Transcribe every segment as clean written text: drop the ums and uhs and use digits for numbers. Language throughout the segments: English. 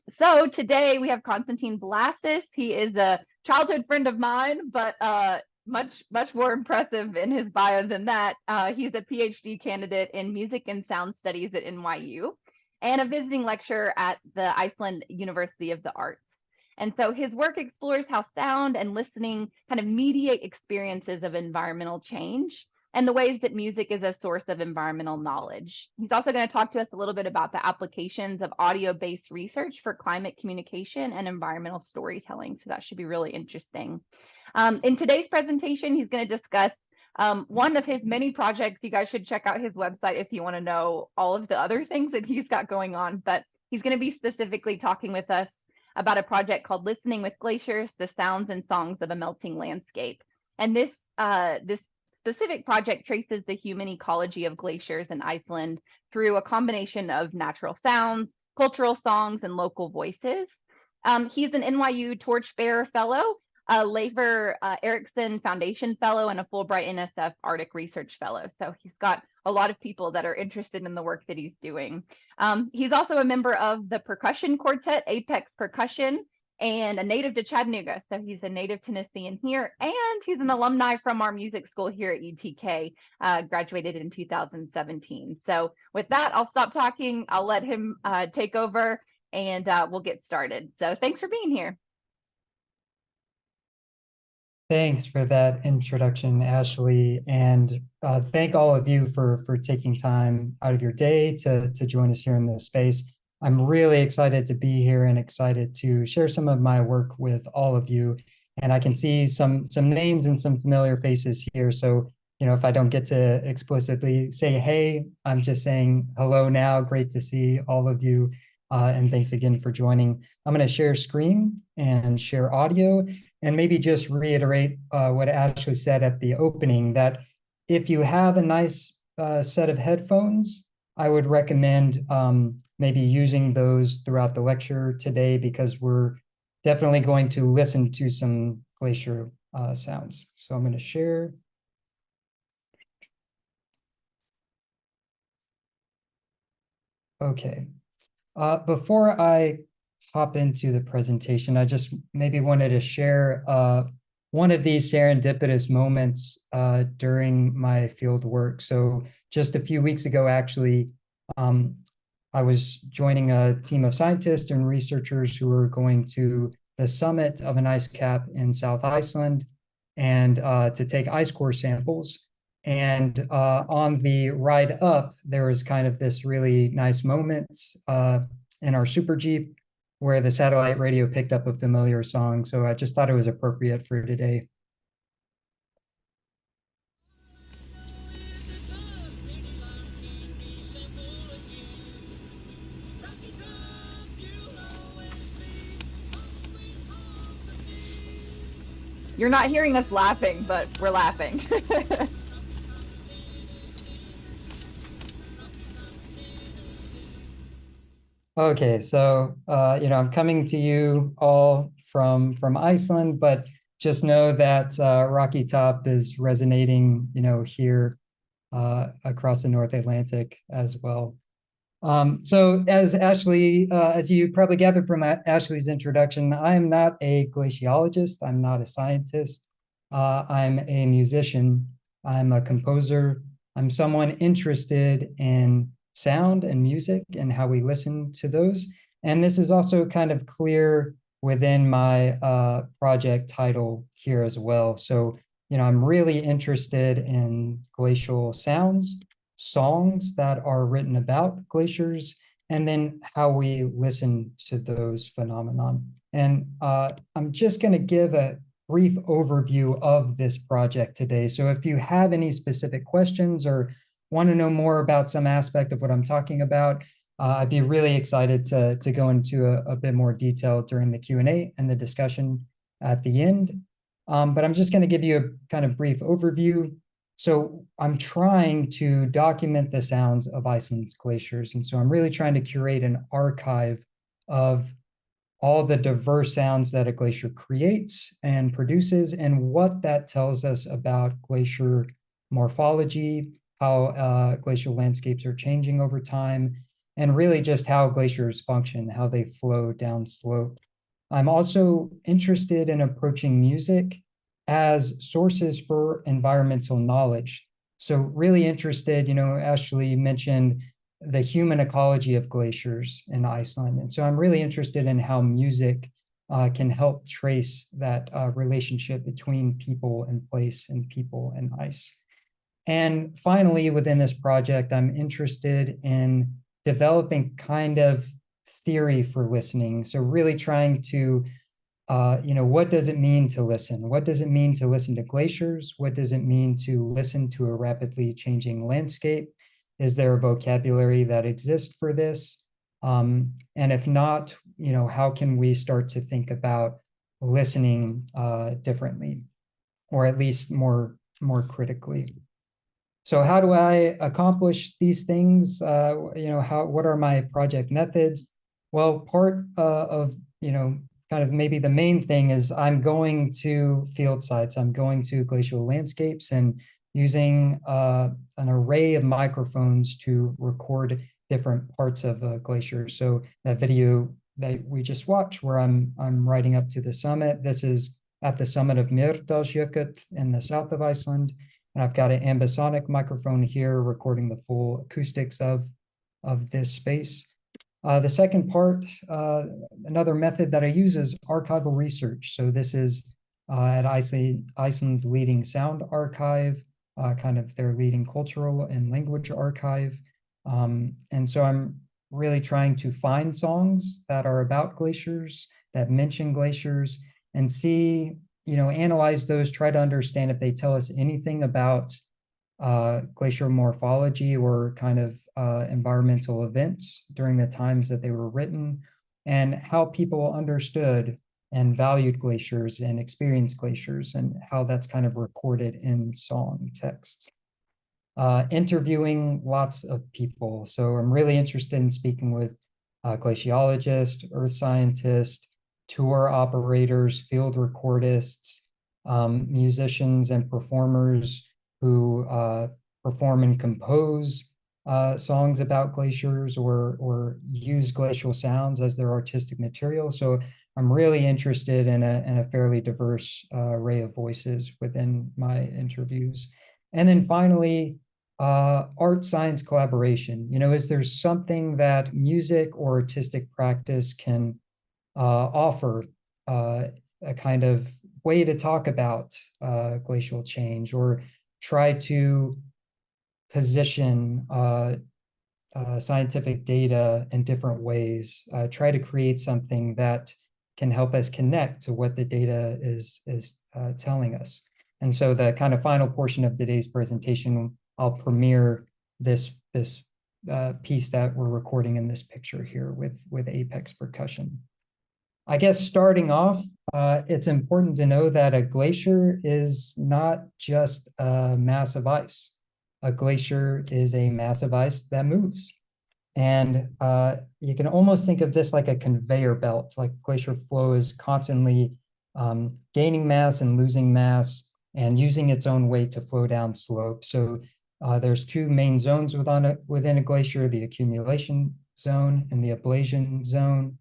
So today we have Konstantine Vlasis. He is a childhood friend of mine, but much more impressive in his bio than that. He's a PhD candidate in music and sound studies at NYU and a visiting lecturer at the Iceland University of the Arts. And so his work explores how sound and listening kind of mediate experiences of environmental change and the ways that music is a source of environmental knowledge. He's also going to talk to us a little bit about the applications of audio-based research for climate communication and environmental storytelling. So that should be really interesting. In today's presentation, he's going to discuss one of his many projects. You guys should check out his website if you want to know all of the other things that he's got going on. But he's going to be specifically talking with us about a project called Listening with Glaciers, the Sounds and Songs of a Melting Landscape. And this specific project traces the human ecology of glaciers in Iceland through a combination of natural sounds, cultural songs, and local voices. He's an NYU Torchbearer Fellow, a Leifur Eriksson Foundation Fellow, and a Fulbright NSF Arctic Research Fellow. So he's got a lot of people that are interested in the work that he's doing. He's also a member of the percussion quartet, Apex Percussion, and a native to Chattanooga. So he's a native Tennessean here, and he's an alumni from our music school here at UTK, graduated in 2017. So with that, I'll stop talking. I'll let him take over, and we'll get started. So thanks for being here. Thanks for that introduction, Ashley, and thank all of you for taking time out of your day to join us here in this space. I'm really excited to be here and excited to share some of my work with all of you. And I can see some names and some familiar faces here. So, if I don't get to explicitly say, hey, I'm just saying hello now. Great to see all of you. And thanks again for joining. I'm going to share screen and share audio and maybe just reiterate what Ashley said at the opening, that if you have a nice set of headphones, I would recommend maybe using those throughout the lecture today, because we're definitely going to listen to some glacier sounds. So I'm going to share. Okay. Before I hop into the presentation, I just maybe wanted to share one of these serendipitous moments during my field work. So just a few weeks ago, actually, I was joining a team of scientists and researchers who were going to the summit of an ice cap in South Iceland and to take ice core samples. And on the ride up, there was kind of this really nice moment in our Super Jeep where the satellite radio picked up a familiar song. So I just thought it was appropriate for today. You're not hearing us laughing, but we're laughing. Okay, so I'm coming to you all from Iceland, but just know that Rocky Top is resonating, here across the North Atlantic as well. So as you probably gathered from Ashley's introduction, I am not a glaciologist. I'm not a scientist. I'm a musician. I'm a composer. I'm someone interested in sound and music and how we listen to those. And this is also kind of clear within my project title here as well. So, I'm really interested in glacial sounds, songs that are written about glaciers, and then how we listen to those phenomenon. And I'm just going to give a brief overview of this project today. So if you have any specific questions or want to know more about some aspect of what I'm talking about, I'd be really excited to go into a bit more detail during the Q&A and the discussion at the end. But I'm just going to give you a kind of brief overview. So I'm trying to document the sounds of Iceland's glaciers. And so I'm really trying to curate an archive of all the diverse sounds that a glacier creates and produces, and what that tells us about glacier morphology, how glacial landscapes are changing over time, and really just how glaciers function, how they flow down slope. I'm also interested in approaching music as sources for environmental knowledge. So really interested, Ashley mentioned the human ecology of glaciers in Iceland. And so I'm really interested in how music can help trace that relationship between people and place and people and ice. And finally, within this project, I'm interested in developing kind of theory for listening. So really trying to, what does it mean to listen? What does it mean to listen to glaciers? What does it mean to listen to a rapidly changing landscape? Is there a vocabulary that exists for this? And if not, how can we start to think about listening differently, or at least more critically? So how do I accomplish these things? What are my project methods? Well, part of, kind of maybe the main thing is I'm going to field sites. I'm going to glacial landscapes and using an array of microphones to record different parts of a glacier. So that video that we just watched where I'm riding up to the summit, this is at the summit of Mýrdalsjökull in the south of Iceland. And I've got an ambisonic microphone here recording the full acoustics of this space. The second part, another method that I use is archival research. So this is at Iceland's leading sound archive, kind of their leading cultural and language archive. And so I'm really trying to find songs that are about glaciers, that mention glaciers, and see, analyze those, try to understand if they tell us anything about glacial morphology or kind of environmental events during the times that they were written, and how people understood and valued glaciers and experienced glaciers, and how that's kind of recorded in song text. Interviewing lots of people. So I'm really interested in speaking with glaciologists, earth scientists, tour operators, field recordists, musicians and performers who perform and compose songs about glaciers or use glacial sounds as their artistic material. So I'm really interested in a fairly diverse array of voices within my interviews. And then finally, art science collaboration. Is there something that music or artistic practice can offer a kind of way to talk about glacial change, or try to position scientific data in different ways, try to create something that can help us connect to what the data is telling us. And so the kind of final portion of today's presentation, I'll premiere this piece that we're recording in this picture here with Apex Percussion. I guess starting off, it's important to know that a glacier is not just a mass of ice. A glacier is a mass of ice that moves. And you can almost think of this like a conveyor belt, like glacier flow is constantly gaining mass and losing mass and using its own weight to flow down slope. So there's two main zones within a glacier, the accumulation zone and the ablation zone.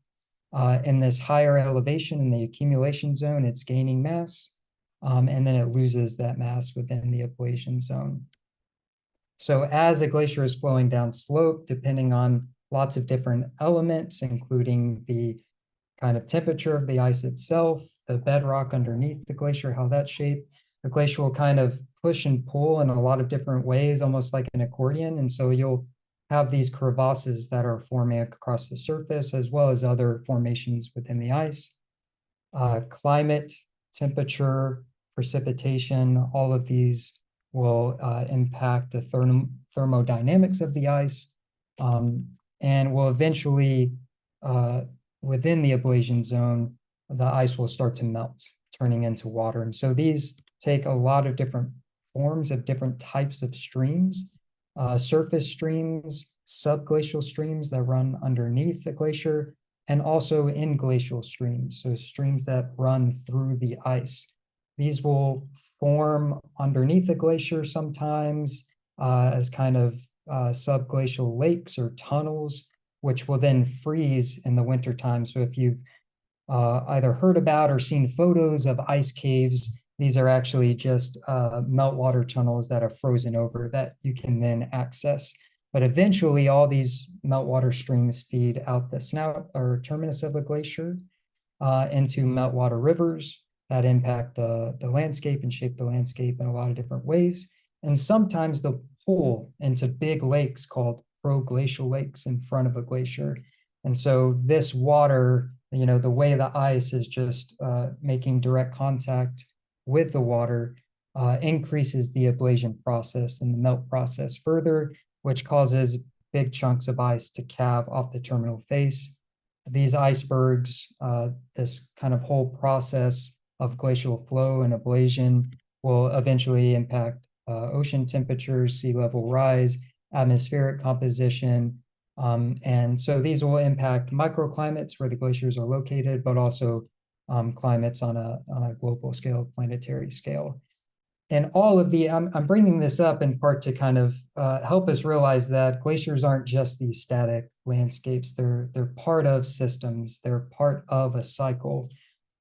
In this higher elevation in the accumulation zone, it's gaining mass, and then it loses that mass within the ablation zone. So as a glacier is flowing down slope, depending on lots of different elements, including the kind of temperature of the ice itself, the bedrock underneath the glacier, how that's shaped, the glacier will kind of push and pull in a lot of different ways, almost like an accordion. And so you'll have these crevasses that are forming across the surface, as well as other formations within the ice. Climate, temperature, precipitation, all of these will impact the thermodynamics of the ice, and will eventually, within the ablation zone, the ice will start to melt, turning into water. And so these take a lot of different forms of different types of streams. Surface streams, subglacial streams that run underneath the glacier, and also in glacial streams, so streams that run through the ice. These will form underneath the glacier sometimes as kind of subglacial lakes or tunnels, which will then freeze in the wintertime. So if you've either heard about or seen photos of ice caves, these are actually just meltwater tunnels that are frozen over that you can then access. But eventually all these meltwater streams feed out the snout or terminus of a glacier into meltwater rivers that impact the landscape and shape the landscape in a lot of different ways. And sometimes they'll pull into big lakes called proglacial lakes in front of a glacier. And so this water, the way the ice is just making direct contact with the water increases the ablation process and the melt process further, which causes big chunks of ice to calve off the terminal face. These icebergs, this kind of whole process of glacial flow and ablation will eventually impact ocean temperatures, sea level rise, atmospheric composition. And so these will impact microclimates where the glaciers are located, but also climates on a global scale, planetary scale. And all of I'm bringing this up in part to kind of help us realize that glaciers aren't just these static landscapes. They're part of systems. They're part of a cycle.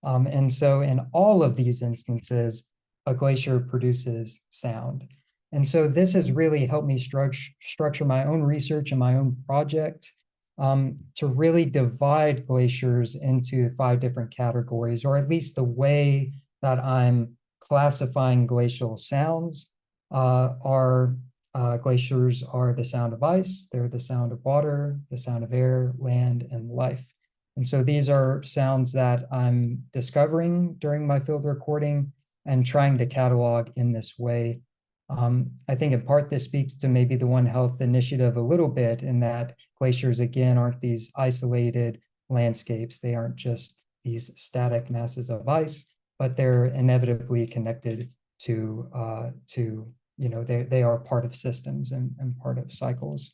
And so in all of these instances, a glacier produces sound. And so this has really helped me structure my own research and my own project to really divide glaciers into 5 different categories, or at least the way that I'm classifying glacial sounds glaciers are the sound of ice, they're the sound of water, the sound of air, land, and life. And so these are sounds that I'm discovering during my field recording and trying to catalog in this way. I think in part this speaks to maybe the One Health initiative a little bit, in that glaciers, again, aren't these isolated landscapes. They aren't just these static masses of ice, but they're inevitably connected to they are part of systems and part of cycles.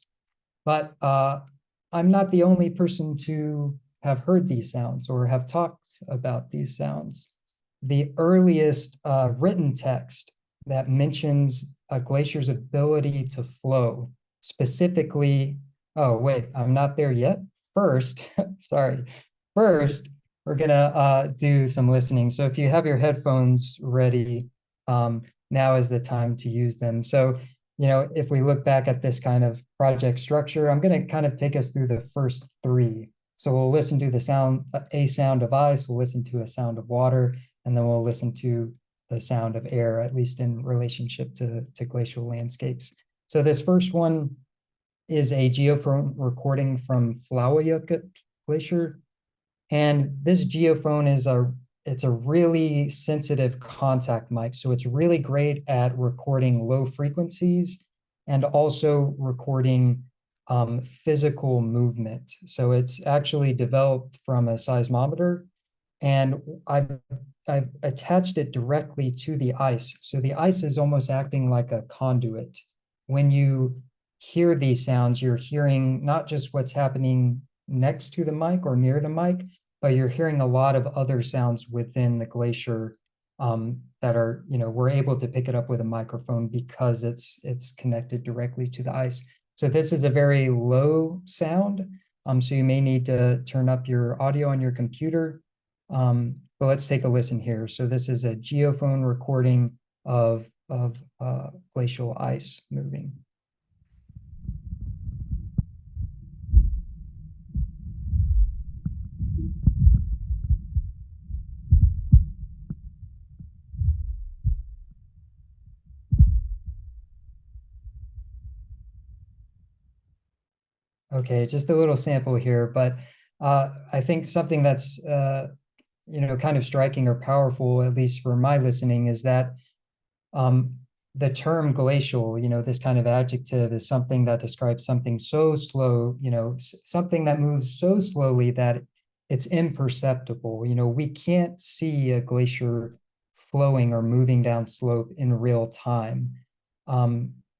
But I'm not the only person to have heard these sounds or have talked about these sounds. The earliest written text that mentions a glacier's ability to flow, specifically, oh wait, I'm not there yet. First, first, we're gonna do some listening. So if you have your headphones ready, now is the time to use them. So, if we look back at this kind of project structure, I'm gonna kind of take us through the first 3. So we'll listen to a sound of ice, we'll listen to a sound of water, and then we'll listen to the sound of air, at least in relationship to glacial landscapes. So this first one is a geophone recording from Flauajökull Glacier. And this geophone is it's a really sensitive contact mic. So it's really great at recording low frequencies and also recording physical movement. So it's actually developed from a seismometer, and I've attached it directly to the ice. So the ice is almost acting like a conduit. When you hear these sounds, you're hearing not just what's happening next to the mic or near the mic, but you're hearing a lot of other sounds within the glacier that are, we're able to pick it up with a microphone because it's connected directly to the ice. So this is a very low sound. So you may need to turn up your audio on your computer. But let's take a listen here. So this is a geophone recording of glacial ice moving. Okay, just a little sample here, but I think something that's kind of striking or powerful, at least for my listening, is that the term glacial, this kind of adjective, is something that describes something so slow, something that moves so slowly that it's imperceptible. We can't see a glacier flowing or moving down slope in real time.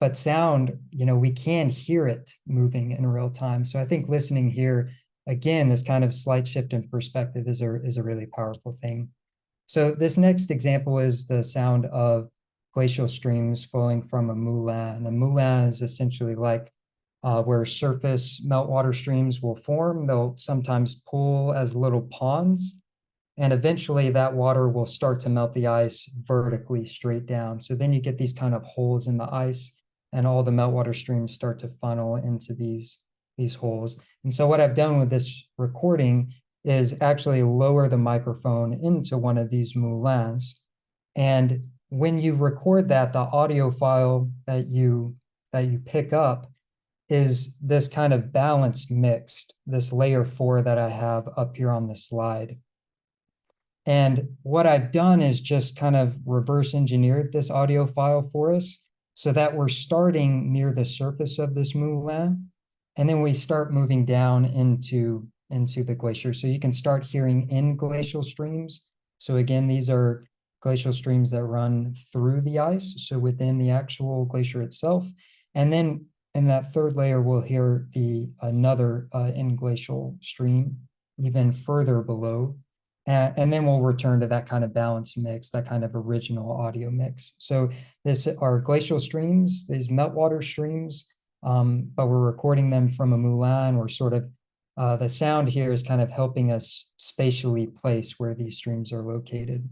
But sound, we can hear it moving in real time. So I think listening here, again, this kind of slight shift in perspective is a really powerful thing. So this next example is the sound of glacial streams flowing from a moulin. And a moulin is essentially like where surface meltwater streams will form. They'll sometimes pool as little ponds, and eventually that water will start to melt the ice vertically straight down. So then you get these kind of holes in the ice, and all the meltwater streams start to funnel into these holes. And so what I've done with this recording is actually lower the microphone into one of these moulins. And when you record that, the audio file that you pick up is this kind of balanced mixed, this layer 4 that I have up here on the slide. And what I've done is just kind of reverse engineered this audio file for us so that we're starting near the surface of this moulin, and then we start moving down into the glacier. So you can start hearing in glacial streams. So again, these are glacial streams that run through the ice, so within the actual glacier itself. And then in that third layer, we'll hear another in-glacial stream even further below. And then we'll return to that kind of balanced mix, that kind of original audio mix. So this are glacial streams, these meltwater streams, but we're recording them from a moulin. We're sort of, the sound here is kind of helping us spatially place where these streams are located.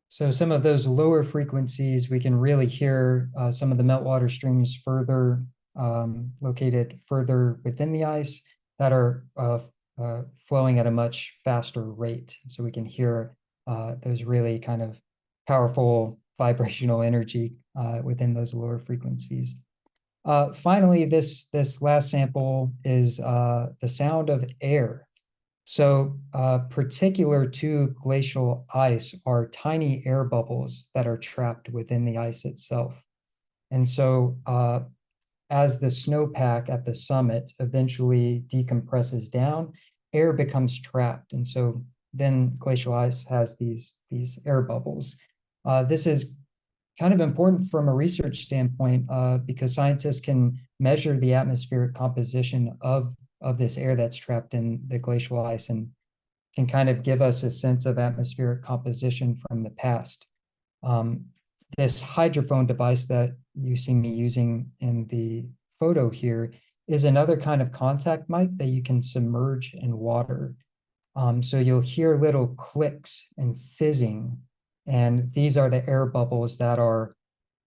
So some of those lower frequencies, we can really hear some of the meltwater streams further located further within the ice that are flowing at a much faster rate. So we can hear those really kind of powerful vibrational energy within those lower frequencies. Finally, this last sample is the sound of air. So particular to glacial ice are tiny air bubbles that are trapped within the ice itself. And so as the snowpack at the summit eventually decompresses down, air becomes trapped. And so then glacial ice has these air bubbles. This is kind of important from a research standpoint because scientists can measure the atmospheric composition of this air that's trapped in the glacial ice and can kind of give us a sense of atmospheric composition from the past. This hydrophone device that you see me using in the photo here is another kind of contact mic that you can submerge in water. So you'll hear little clicks and fizzing, and these are the air bubbles that are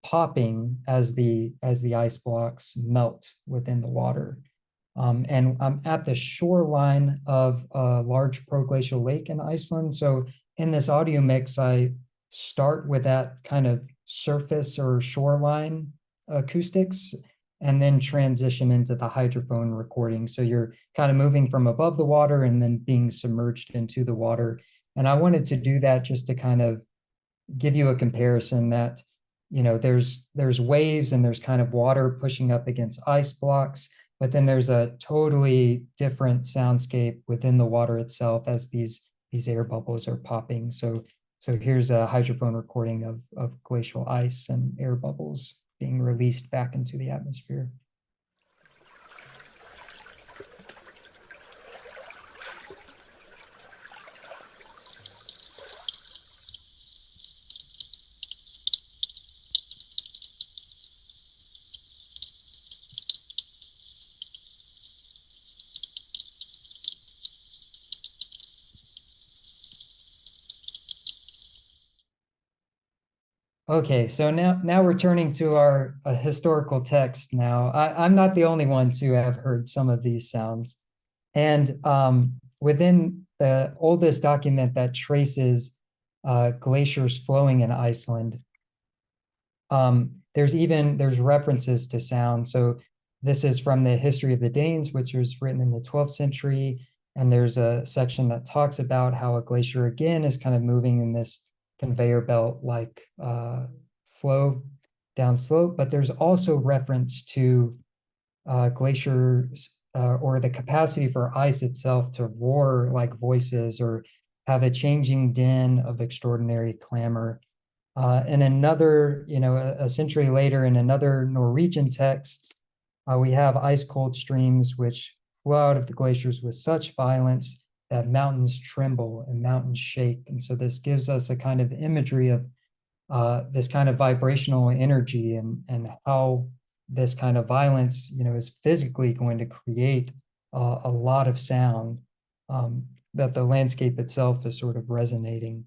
popping as the ice blocks melt within the water. And I'm at the shoreline of a large proglacial lake in Iceland. So in this audio mix, I start with that kind of surface or shoreline acoustics and then transition into the hydrophone recording. So you're kind of moving from above the water and then being submerged into the water. And I wanted to do that just to kind of give you a comparison that, you know, there's waves and there's kind of water pushing up against ice blocks, but then there's a totally different soundscape within the water itself as these air bubbles are popping. So here's a hydrophone recording of glacial ice and air bubbles being released back into the atmosphere. Okay, so now we're turning to our historical text now. I'm not the only one to have heard some of these sounds. And within the oldest document that traces glaciers flowing in Iceland, there's references to sound. So this is from the History of the Danes, which was written in the 12th century. And there's a section that talks about how a glacier again is kind of moving in this conveyor belt like flow down slope, but there's also reference to glaciers or the capacity for ice itself to roar like voices or have a changing din of extraordinary clamor. In another, a century later, in another Norwegian text, we have ice cold streams which flow out of the glaciers with such violence that mountains tremble and mountains shake. And so this gives us a kind of imagery of this kind of vibrational energy and how this kind of violence, is physically going to create a lot of sound that the landscape itself is sort of resonating.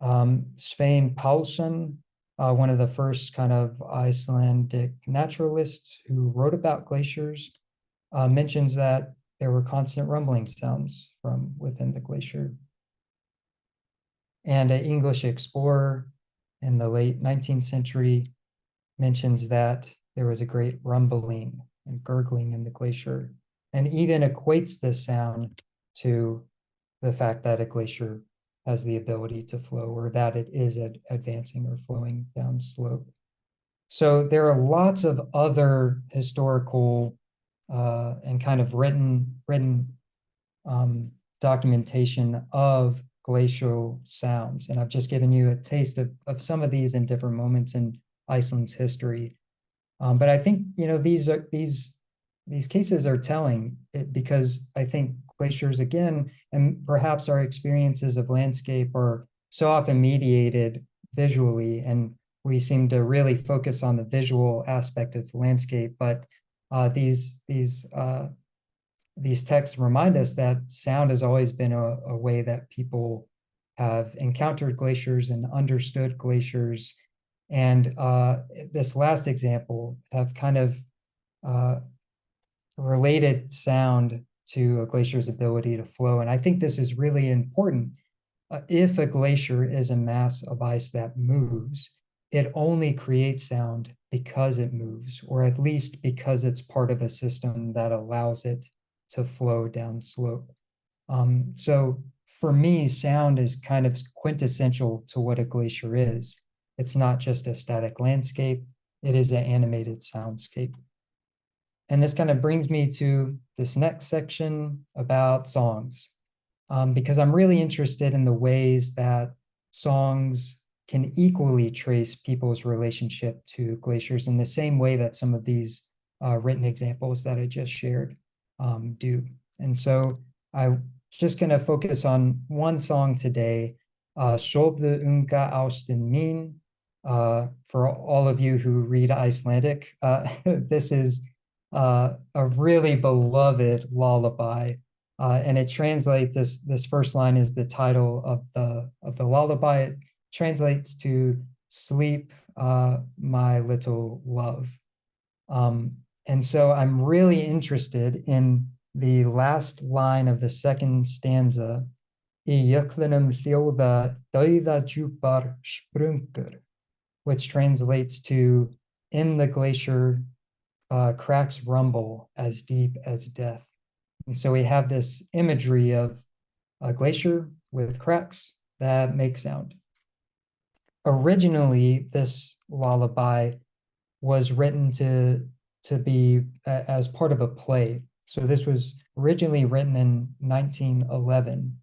Svein Paulsson, one of the first kind of Icelandic naturalists who wrote about glaciers, mentions that there were constant rumbling sounds from within the glacier. And an English explorer in the late 19th century mentions that there was a great rumbling and gurgling in the glacier, and even equates this sound to the fact that a glacier has the ability to flow, or that it is advancing or flowing down slope. So there are lots of other historical and kind of written documentation of glacial sounds. And I've just given you a taste of some of these in different moments in Iceland's history. But I think, these cases are telling because I think glaciers, again, and perhaps our experiences of landscape are so often mediated visually, and we seem to really focus on the visual aspect of the landscape. But these texts remind us that sound has always been a way that people have encountered glaciers and understood glaciers. And this last example have kind of related sound to a glacier's ability to flow. And I think this is really important. If a glacier is a mass of ice that moves, it only creates sound because it moves, or at least because it's part of a system that allows it to flow down slope. So for me, sound is kind of quintessential to what a glacier is. It's not just a static landscape, it is an animated soundscape. And this kind of brings me to this next section about songs, because I'm really interested in the ways that songs can equally trace people's relationship to glaciers in the same way that some of these written examples that I just shared do. And so I'm just going to focus on one song today, Sovðu unga ástin mín. For all of you who read Icelandic, this is a really beloved lullaby, and it translates, this first line is the title of the lullaby. It translates to "Sleep, my little love." And so I'm really interested in the last line of the second stanza, "Í jöklinum hljóða dauðadjúpar sprungur," which translates to, "In the glacier, cracks rumble as deep as death." And so we have this imagery of a glacier with cracks that make sound. Originally, this lullaby was written to be as part of a play. So this was originally written in 1911.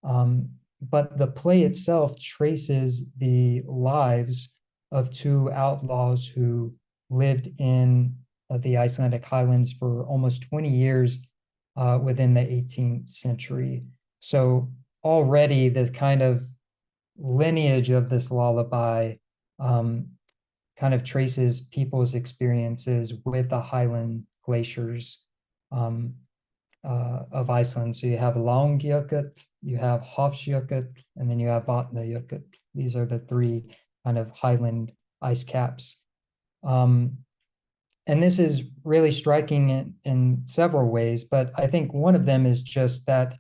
But the play itself traces the lives of two outlaws who lived in the Icelandic highlands for almost 20 years within the 18th century. So already the kind of lineage of this lullaby kind of traces people's experiences with the highland glaciers of Iceland. So you have Langjökull, you have Hofsjökull, and then you have Vatnajökull. These are the three kind of highland ice caps. And this is really striking in several ways, but I think one of them is just that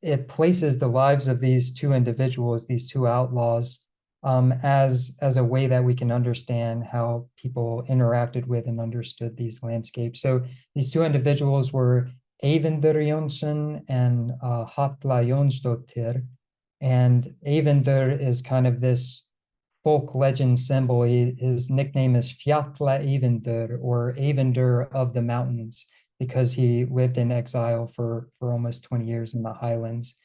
it places the lives of these two individuals, these two outlaws, as a way that we can understand how people interacted with and understood these landscapes. So these two individuals were Eyvindur Jónsson and Halla Jónsdóttir. And Eyvindur is kind of this folk legend symbol. His nickname is Fjalla Eyvindur, or Eyvindur of the mountains, because he lived in exile for almost 20 years in the highlands.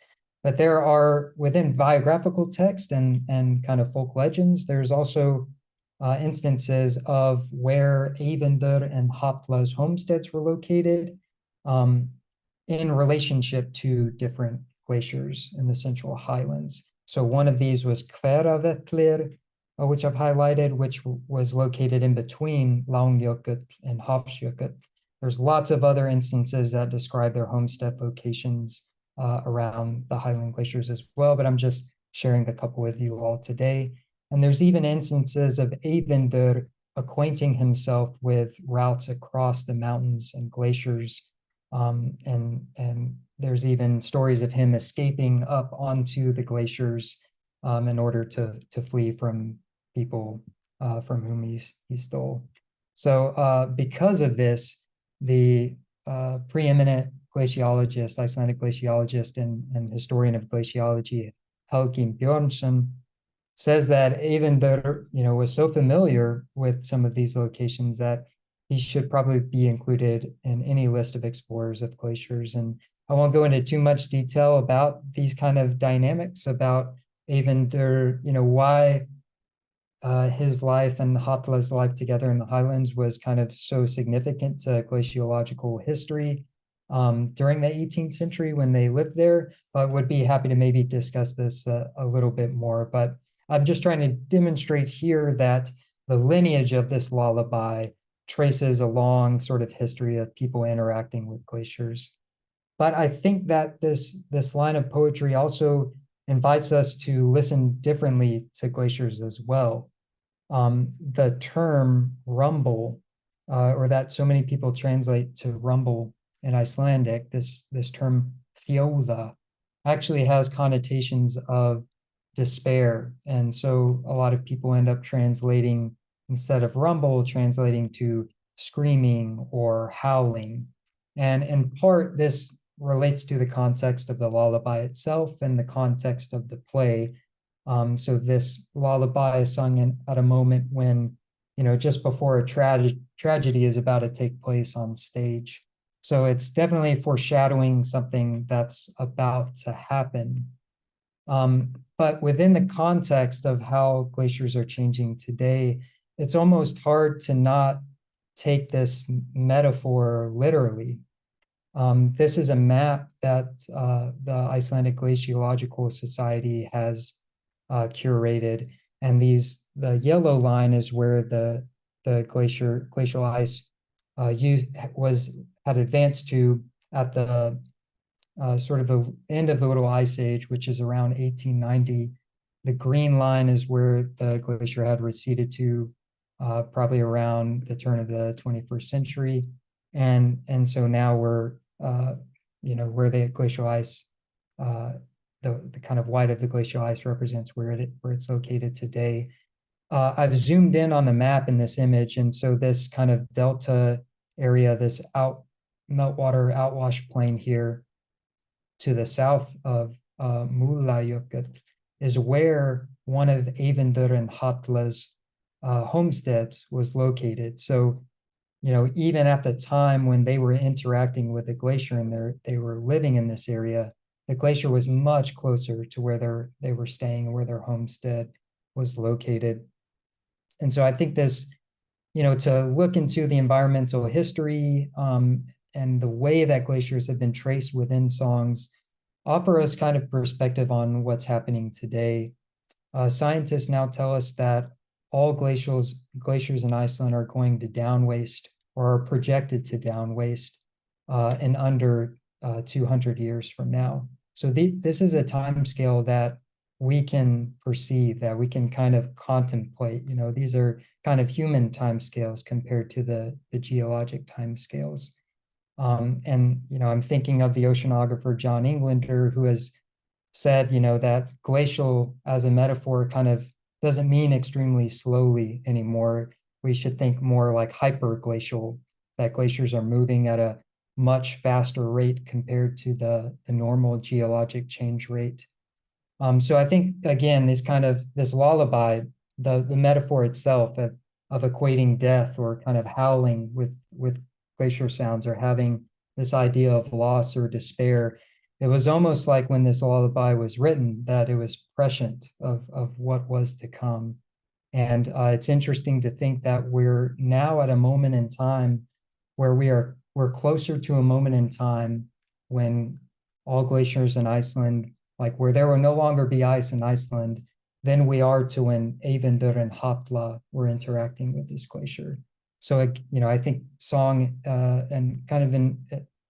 But there are, within biographical text and kind of folk legends, there's also instances of where Eyvindur and Halla's homesteads were located in relationship to different glaciers in the Central Highlands. So one of these was Hveravellir, which I've highlighted, which was located in between Langjökull and Hofsjökull. There's lots of other instances that describe their homestead locations around the Highland glaciers as well, but I'm just sharing a couple with you all today. And there's even instances of Eyvindur acquainting himself with routes across the mountains and glaciers. And there's even stories of him escaping up onto the glaciers in order to flee from people from whom he stole. So because of this, the preeminent glaciologist, Icelandic glaciologist and historian of glaciology, Helgi Björnsson, says that Eyvindur, was so familiar with some of these locations that he should probably be included in any list of explorers of glaciers. And I won't go into too much detail about these kind of dynamics about Eyvindur, why his life and Halla's life together in the highlands was kind of so significant to glaciological history during the 18th century when they lived there, but would be happy to maybe discuss this a little bit more. But I'm just trying to demonstrate here that the lineage of this lullaby traces a long sort of history of people interacting with glaciers. But I think that this line of poetry also invites us to listen differently to glaciers as well. The term rumble, or that so many people translate to rumble in Icelandic, this term þjóða, actually has connotations of despair. And so a lot of people end up translating, instead of rumble, translating to screaming or howling. And in part, this relates to the context of the lullaby itself and the context of the play. So this lullaby is sung at a moment when, just before a tragedy is about to take place on stage. So it's definitely foreshadowing something that's about to happen. But within the context of how glaciers are changing today, it's almost hard to not take this metaphor literally. This is a map that the Icelandic Glaciological Society has curated, and the yellow line is where the glacial ice had advanced to at the sort of the end of the Little Ice Age, which is around 1890. The green line is where the glacier had receded to probably around the turn of the 21st century. And so now we're, where the glacial ice, the kind of white of the glacial ice represents where it's located today. I've zoomed in on the map in this image. And so this kind of delta area, this meltwater outwash plain here to the south of Múlajökull is where one of Eyvindur and Halla's homesteads was located. So, even at the time when they were interacting with the glacier and they were living in this area, the glacier was much closer to where they were staying, where their homestead was located. And so I think this, to look into the environmental history and the way that glaciers have been traced within songs offer us kind of perspective on what's happening today. Scientists now tell us that all glaciers in Iceland are going to down waste or are projected to down waste in under 200 years from now. So this is a time scale that we can perceive, that we can kind of contemplate. These are kind of human time scales compared to the geologic time scales. And I'm thinking of the oceanographer John Englander, who has said, that glacial as a metaphor kind of doesn't mean extremely slowly anymore. We should think more like hyperglacial, that glaciers are moving at a much faster rate compared to the normal geologic change rate. So I think, again, this lullaby, the metaphor itself of equating death or kind of howling with glacier sounds, or having this idea of loss or despair, it was almost like when this lullaby was written that it was prescient of what was to come. And it's interesting to think that we're now at a moment in time where we're closer to a moment in time when all glaciers in Iceland, like where there will no longer be ice in Iceland, than we are to when Eyvindur and Halla were interacting with this glacier. So, I think song and kind of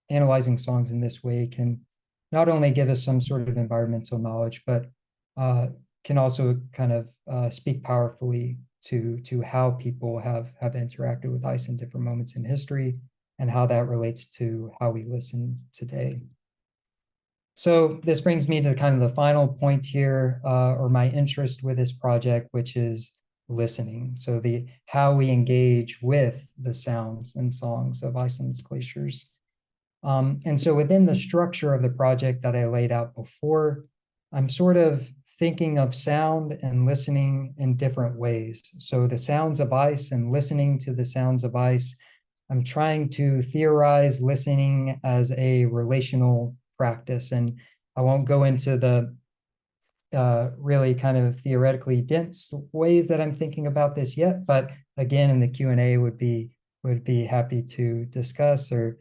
analyzing songs in this way can not only give us some sort of environmental knowledge, but can also kind of speak powerfully to how people have interacted with ice in different moments in history, and how that relates to how we listen today. So this brings me to kind of the final point here, or my interest with this project, which is listening. So how we engage with the sounds and songs of Iceland's glaciers. And so within the structure of the project that I laid out before, I'm sort of thinking of sound and listening in different ways. So the sounds of ice and listening to the sounds of ice, I'm trying to theorize listening as a relational practice. And I won't go into the really kind of theoretically dense ways that I'm thinking about this yet, but again, in the Q&A would be happy to discuss, or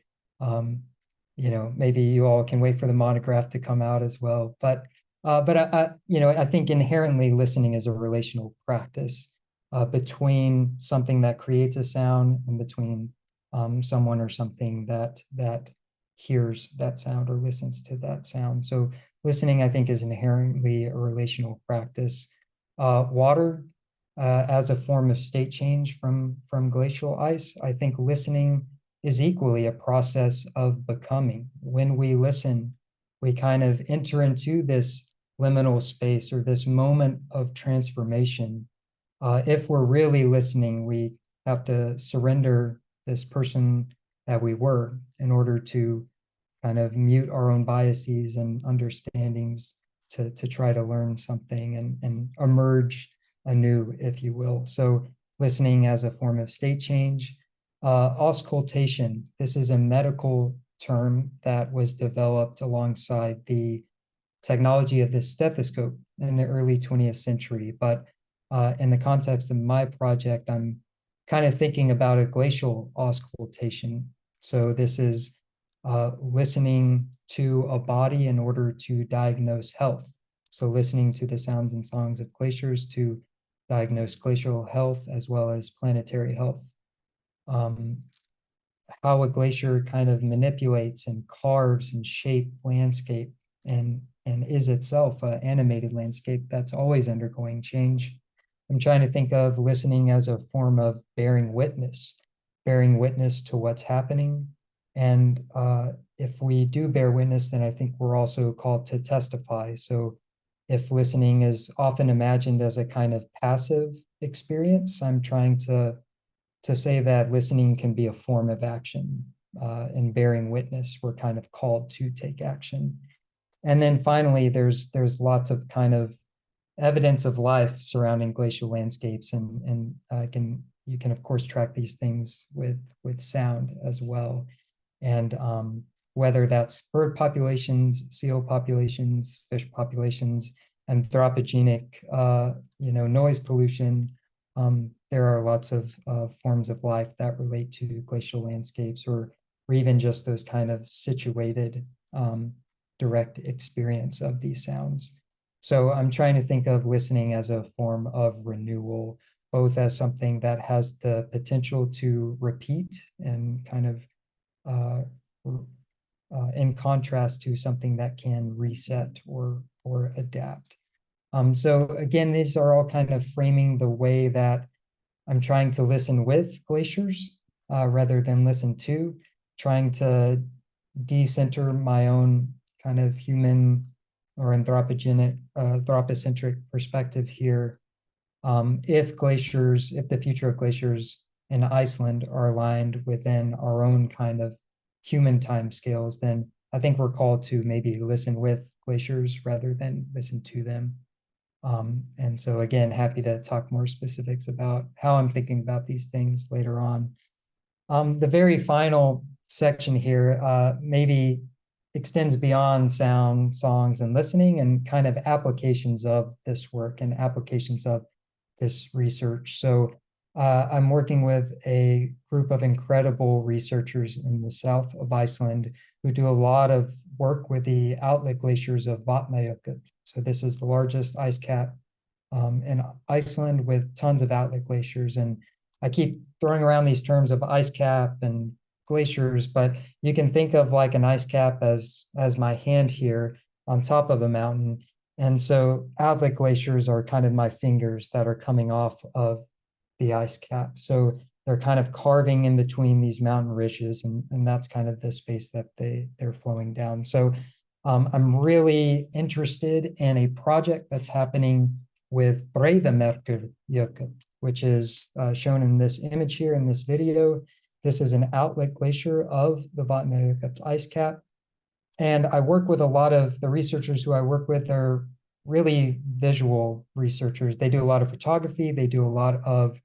maybe you all can wait for the monograph to come out as well. But I think inherently listening is a relational practice between something that creates a sound and between someone or something that hears that sound or listens to that sound. So listening, I think, is inherently a relational practice. Water as a form of state change from glacial ice, I think listening is equally a process of becoming. When we listen, we kind of enter into this liminal space, or this moment of transformation. If we're really listening, we have to surrender this person that we were in order to kind of mute our own biases and understandings to try to learn something and emerge anew, if you will. So listening as a form of state change. Auscultation, this is a medical term that was developed alongside the technology of the stethoscope in the early 20th century. But in the context of my project, I'm kind of thinking about a glacial auscultation. So this is listening to a body in order to diagnose health. So listening to the sounds and songs of glaciers to diagnose glacial health as well as planetary health. How a glacier kind of manipulates and carves and shapes landscape, and is itself an animated landscape that's always undergoing change. I'm trying to think of listening as a form of bearing witness to what's happening. And if we do bear witness, then I think we're also called to testify. So if listening is often imagined as a kind of passive experience, I'm trying to say that listening can be a form of action. In bearing witness, we're kind of called to take action. And then finally, there's lots of kind of evidence of life surrounding glacial landscapes, and you can of course track these things with sound as well. And whether that's bird populations, seal populations, fish populations, anthropogenic noise pollution, there are lots of forms of life that relate to glacial landscapes, or even just those kind of situated direct experience of these sounds. So I'm trying to think of listening as a form of renewal, both as something that has the potential to repeat and kind of in contrast to something that can reset or adapt. So again, these are all kind of framing the way that I'm trying to listen with glaciers rather than listen to, trying to decenter my own kind of human or anthropocentric perspective here. If the future of glaciers in Iceland are aligned within our own kind of human timescales, then I think we're called to maybe listen with glaciers rather than listen to them. And so again, happy to talk more specifics about how I'm thinking about these things later on. The very final section here maybe extends beyond sound, songs, and listening, and kind of applications of this work and applications of this research. So I'm working with a group of incredible researchers in the south of Iceland who do a lot of work with the outlet glaciers of Vatnajökull. So this is the largest ice cap in Iceland with tons of outlet glaciers. And I keep throwing around these terms of ice cap and glaciers, but you can think of like an ice cap as my hand here on top of a mountain. And so outlet glaciers are kind of my fingers that are coming off of the ice cap. So they're kind of carving in between these mountain ridges, and that's kind of the space that they're flowing down. So I'm really interested in a project that's happening with Breiðamerkurjökull, which is shown in this image here in this video. This is an outlet glacier of the Vatnajökull ice cap. And I work with a lot of the researchers who I work with are really visual researchers. They do a lot of photography, they do a lot of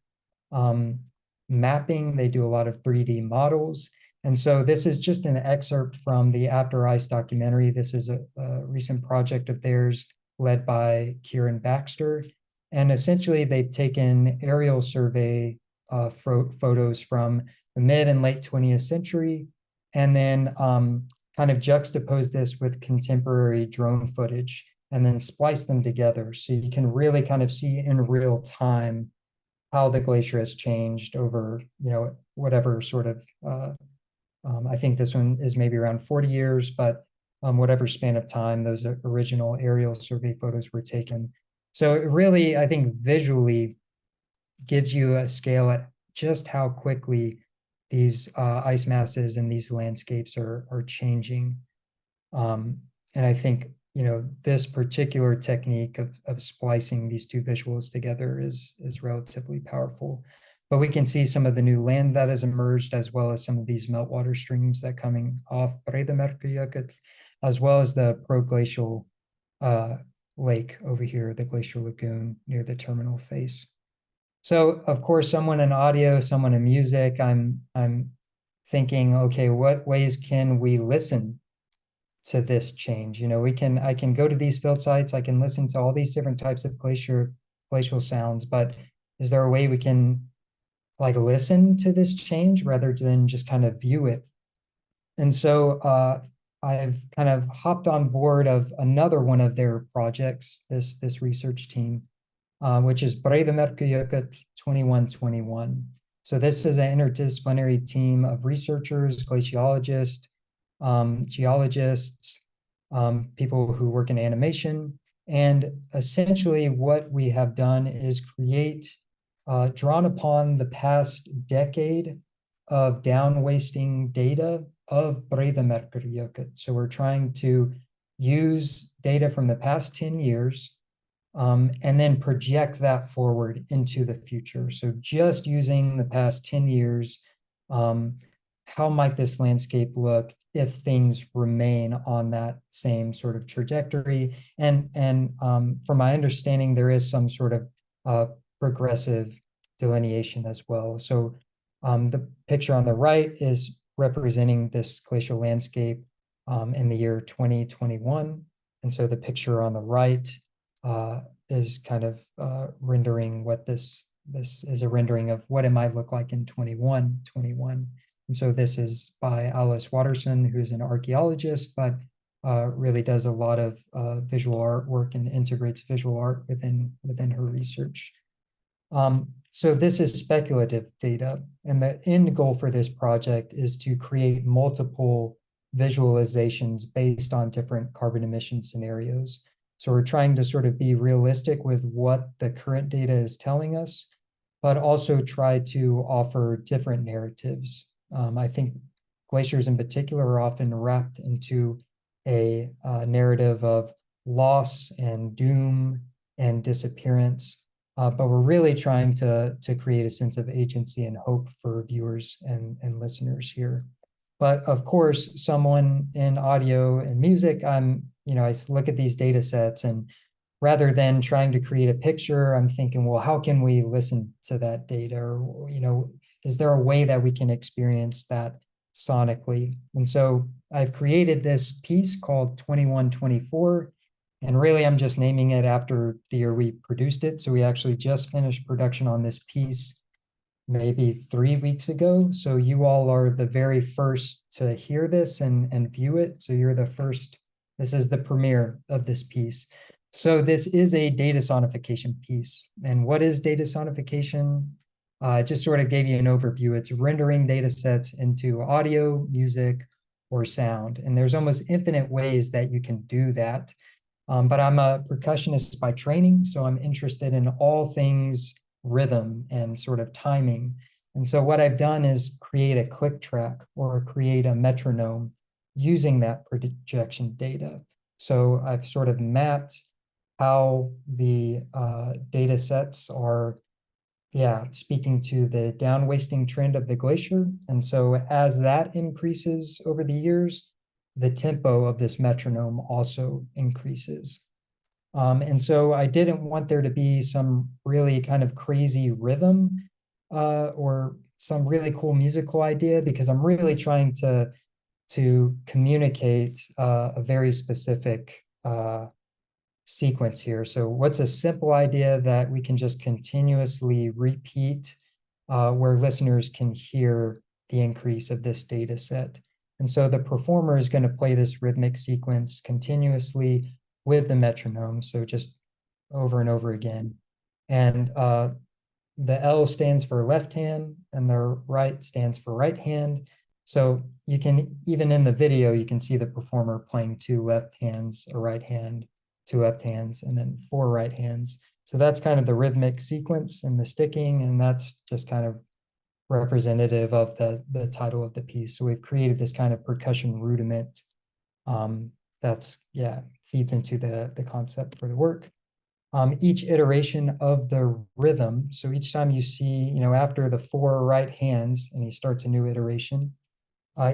mapping, they do a lot of 3D models. And so this is just an excerpt from the After Ice documentary. This is a recent project of theirs led by Kieran Baxter. And essentially they've taken aerial survey photos from the mid and late 20th century, and then kind of juxtapose this with contemporary drone footage and then splice them together. So you can really kind of see in real time how the glacier has changed over, whatever sort of, I think this one is maybe around 40 years, but whatever span of time those original aerial survey photos were taken. So it really, I think, visually gives you a scale at just how quickly these ice masses and these landscapes are changing. And I think, this particular technique of splicing these two visuals together is relatively powerful. But we can see some of the new land that has emerged, as well as some of these meltwater streams that coming off Breiðamerkurjökull, as well as the proglacial lake over here, the glacial lagoon near the terminal face. So of course, someone in audio, someone in music, I'm thinking, okay, what ways can we listen to this change? I can go to these field sites, I can listen to all these different types of glacial sounds, but is there a way we can listen to this change rather than just kind of view it? And so I've kind of hopped on board of another one of their projects, this research team, which is Breiðamerkurjökull 2121. So this is an interdisciplinary team of researchers, glaciologists, geologists, people who work in animation. And essentially what we have done is create, drawn upon the past decade of down wasting data of Breiðamerkurjökull. So we're trying to use data from the past 10 years and then project that forward into the future. So just using the past 10 years, how might this landscape look if things remain on that same sort of trajectory? And from my understanding, there is some sort of progressive delineation as well. So the picture on the right is representing this glacial landscape in the year 2021. And so the picture on the right is kind of rendering what this is a rendering of what it might look like in 21. And so this is by Alice Watterson, who's an archaeologist, but really does a lot of visual art work and integrates visual art within her research. So this is speculative data, and the end goal for this project is to create multiple visualizations based on different carbon emission scenarios. So we're trying to sort of be realistic with what the current data is telling us, but also try to offer different narratives. I think glaciers in particular are often wrapped into a narrative of loss and doom and disappearance, but we're really trying to create a sense of agency and hope for viewers and listeners here. But of course, someone in audio and music, I look at these data sets, and rather than trying to create a picture, I'm thinking, well, how can we listen to that data? Or, is there a way that we can experience that sonically? And so I've created this piece called 2124. And really, I'm just naming it after the year we produced it. So we actually just finished production on this piece maybe 3 weeks ago. So you all are the very first to hear this and view it. So you're the first, this is the premiere of this piece. So this is a data sonification piece. And what is data sonification? I just sort of gave you an overview. It's rendering data sets into audio, music, or sound. And there's almost infinite ways that you can do that. But I'm a percussionist by training, so I'm interested in all things rhythm and sort of timing. And so what I've done is create a click track or create a metronome using that projection data. So I've sort of mapped how the data sets are, speaking to the down wasting trend of the glacier. And so as that increases over the years, the tempo of this metronome also increases. And so I didn't want there to be some really kind of crazy rhythm or some really cool musical idea, because I'm really trying to communicate a very specific sequence here. So what's a simple idea that we can just continuously repeat where listeners can hear the increase of this data set? And so the performer is going to play this rhythmic sequence continuously with the metronome, so just over and over again. And the L stands for left hand, and the right stands for right hand. So you can, even in the video, you can see the performer playing 2 left hands, a right hand, 2 left hands, and then 4 right hands. So that's kind of the rhythmic sequence and the sticking, and that's just kind of representative of the title of the piece. So we've created this kind of percussion rudiment that's, feeds into the concept for the work. Each iteration of the rhythm, so each time you see, after the 4 right hands and he starts a new iteration,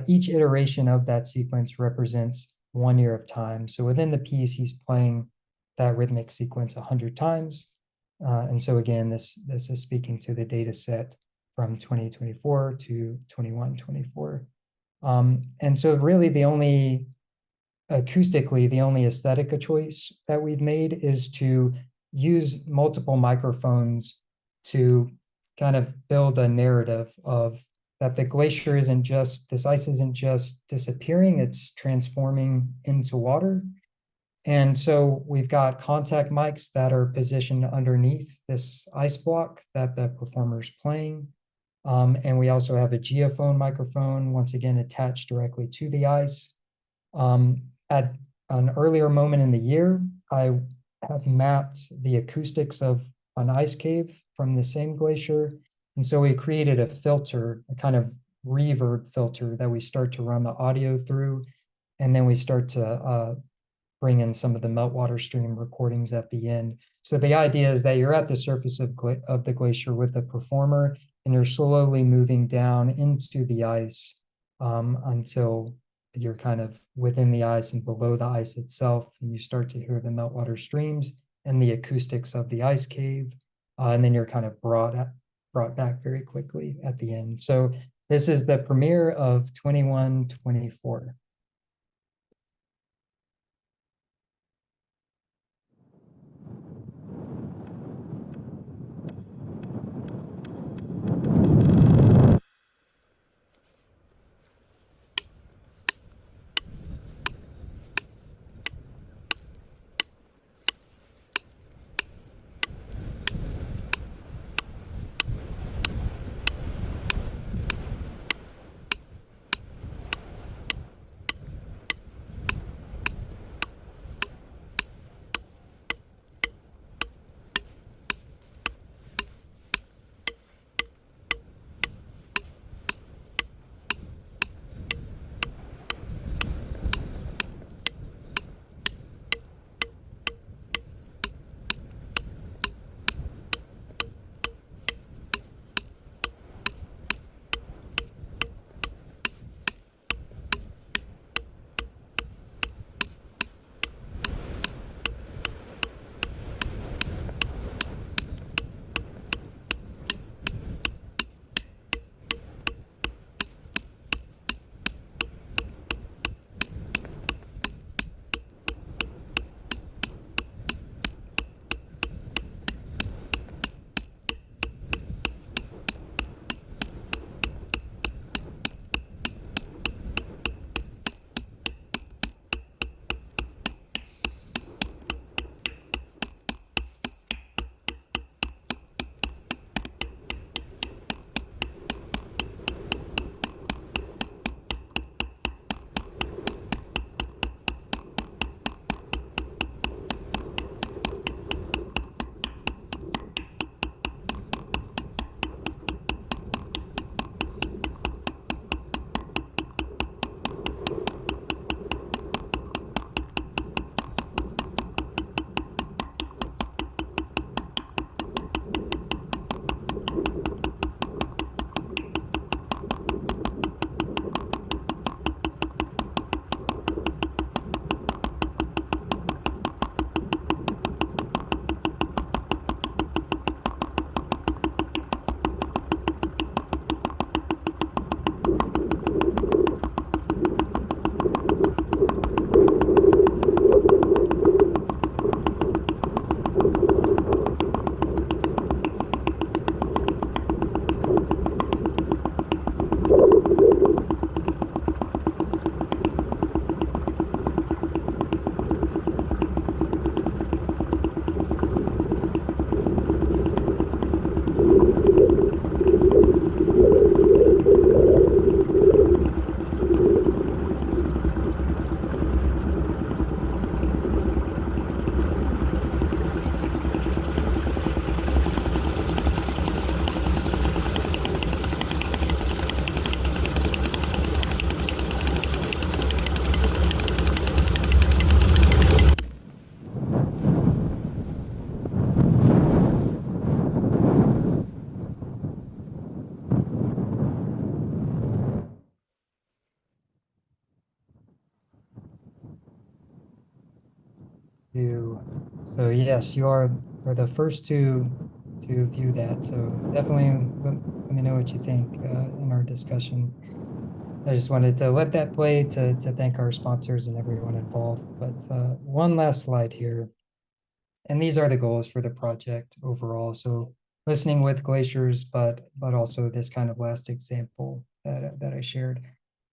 each iteration of that sequence represents 1 year of time. So within the piece, he's playing that rhythmic sequence 100 times. And so again, this is speaking to the data set from 2024 to 2124. And so really acoustically, the only aesthetic choice that we've made is to use multiple microphones to kind of build a narrative of that the glacier isn't just, this ice isn't just disappearing, it's transforming into water. And so we've got contact mics that are positioned underneath this ice block that the performer's playing. And we also have a geophone microphone, once again, attached directly to the ice. At an earlier moment in the year, I have mapped the acoustics of an ice cave from the same glacier. And so we created a filter, a kind of reverb filter that we start to run the audio through. And then we start to bring in some of the meltwater stream recordings at the end. So the idea is that you're at the surface of the glacier with the performer, and you're slowly moving down into the ice until you're kind of within the ice and below the ice itself, and you start to hear the meltwater streams and the acoustics of the ice cave, and then you're kind of brought back very quickly at the end. So this is the premiere of 2124. do. So yes, are the first to view that. So definitely let me know what you think in our discussion. I just wanted to let that play to thank our sponsors and everyone involved. But one last slide here. And these are the goals for the project overall. So listening with glaciers, but also this kind of last example that I shared.